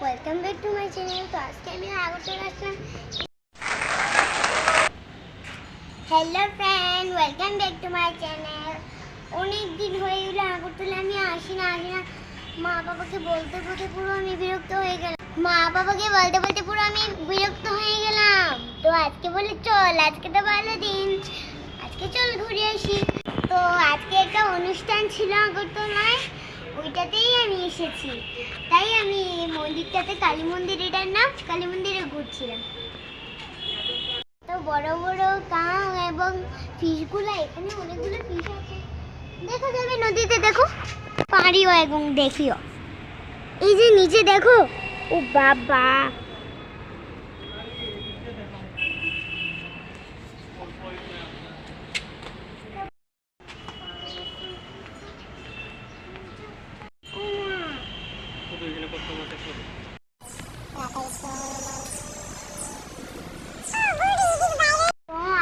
Welcome back to my channel. তো আজকে আমি আগরতলা আসলাম। Hello friend, welcome back to my channel. অনেক দিন হয়ে গেল আগরতলা আমি আসি না। মা বাবাকে বলতে বলতে পুরো আমি বিরক্ত হয়ে গেলাম। তো আজকে বলে চল, আজকে তো ভালো দিন, আজকে চল ঘুরে আসি। তো আজকে একটা অনুষ্ঠান ছিল আগরতলায়, ওইটাতেই আমি এসেছি। তাই আমি মন্দিরটাতে, কালী মন্দির, এটার নাম কালী মন্দিরে ঘুরছিলাম। তো বড় বড় কাং এবং ফিশগুলো, এখানে অনেকগুলো ফিশ আছে, দেখা যাবে নদীতে। দেখো পাড়িও এবং দেখিও, এই যে নিচে দেখো, ও বাবা,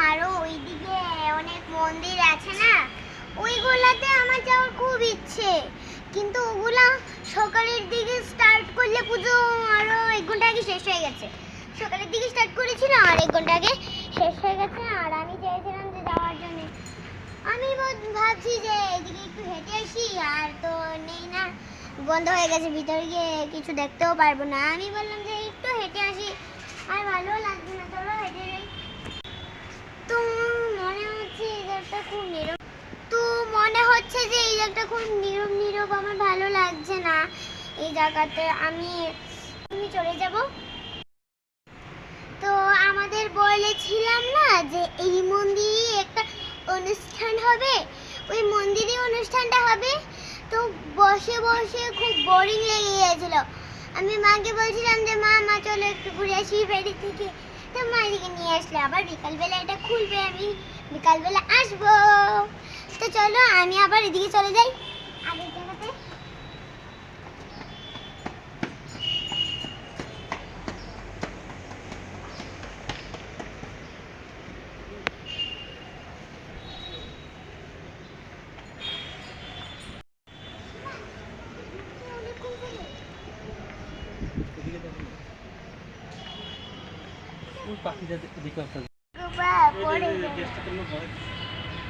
আরো ওইদিকে অনেক মন্দির আছে না, ওইগুলাতে আমার যাওয়ার খুব ইচ্ছে, কিন্তু ওগুলা সকালের দিকে স্টার্ট করলে পুজো আরো 1 ঘন্টা আগে শেষ হয়ে গেছে। সকালের দিকে স্টার্ট করেছিল আর 1 ঘন্টা আগে শেষ হয়ে গেছে। আর আমি চেয়েছিলাম যে যাওয়ার জন্য, আমি ভাবছি যে এদিকে একটু হেঁটে আসি, আর তো নেই না, বন্ধ হয়ে গেছে, ভিতরে গিয়ে কিছু দেখতেও পারবো না। আমি বললাম যে একটু হেঁটে আসি, আর ভালো লাগছে না, চলো হেঁটে যাই। তো মনে হচ্ছে এই জায়গাটা খুব নীরব, আমার ভালো লাগছে না এই জায়গাতে। আমি চলে যাব। তো আমাদের বলেছিলাম না যে এই মন্দিরে একটা অনুষ্ঠান হবে, ওই মন্দিরে অনুষ্ঠানটা হবে। তো বসে বসে খুব বোরিং লেগে গিয়েছিল। আমি মাকে বলছিলাম যে মা চলো একটু ঘুরে আসি ফেরি থেকে। তো মা এদিকে নিয়ে আসলে, আবার বিকালবেলা এটা খুলবে, আমি বিকালবেলা আসবো। তো চলো আমি আবার এদিকে চলে যাই আগের জায়গাতে।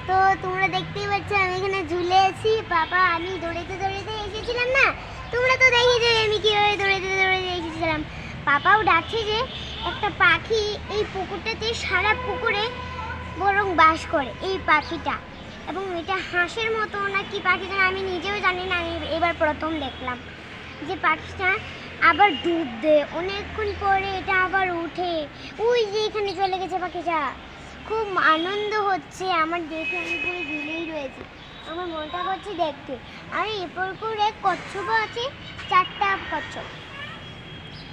তো তোমরা দেখতেই পাচ্ছ আমি এখানে ঝুলে আছি। বাবা, আমি দৌড়াতে দৌড়াতে এসেছিলাম না, তোমরা তো দেখেছো আমি কিভাবে দৌড়াতে দৌড়াতে এসেছিলাম। পাপাও ডাকছে যে একটা পাখি এই পুকুরটাতে, সারা পুকুরে বরং বাস করে এই পাখিটা, এবং এটা হাঁসের মতো না কি পাখিটা আমি নিজেও জানি না, আমি এবার প্রথম দেখলাম যে পাখিটা আবার ডুব দেয়, অনেকক্ষণ পরে এটা আবার উঠে, ওই যে এখানে চলে গেছে পাখিটা। খুব আনন্দ হচ্ছে আমার দেখে, আমি পুরো ঝুলেই রয়েছি, আমার মনটা করছে দেখতে। আর এরপর করে কচ্ছপও আছে, 4টা কচ্ছপ,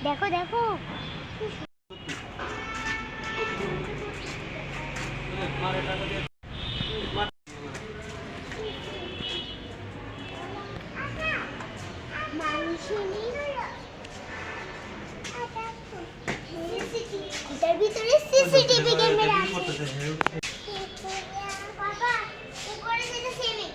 দেখো দেখো। এটার ভিতরে সিসিটিভি ক্যামেরা আছে। বাবা, উপরে যেটা সেমি।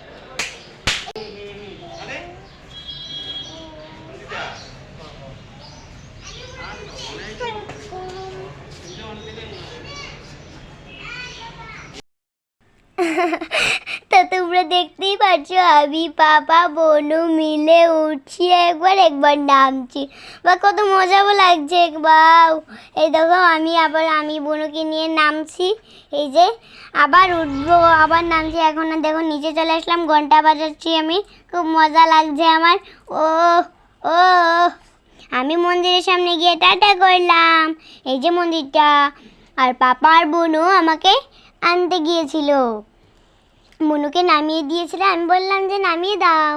তো তোমরা দেখতেই পাচ্ছ আমি, পাপা, বোনু মিলে উঠছি, একবার নামছি, বা কত মজাও লাগছে। একবার এই দেখো আমি বোনুকে নিয়ে নামছি, এই যে আবার উঠবো, আবার নামছি। এখন দেখো নিচে চলে আসলাম, ঘন্টা বাজাচ্ছি আমি, খুব মজা লাগছে আমার। ও ও আমি মন্দিরের সামনে গিয়ে টাটা করলাম, এই যে মন্দিরটা। আর পাপা আর বোনু আমাকে আনতে গিয়েছিল, মনুকে নামিয়ে দিয়েছিল, আমি বললাম যে নামিয়ে দাও।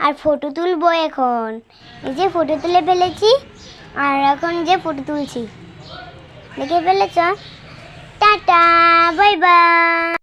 আর ফটো তুলবো এখন, এই যে ফটো তুলে ফেলেছি, আর এখন যে ফটো তুলছি, দেখে ফেলেছ। Tata, bye by.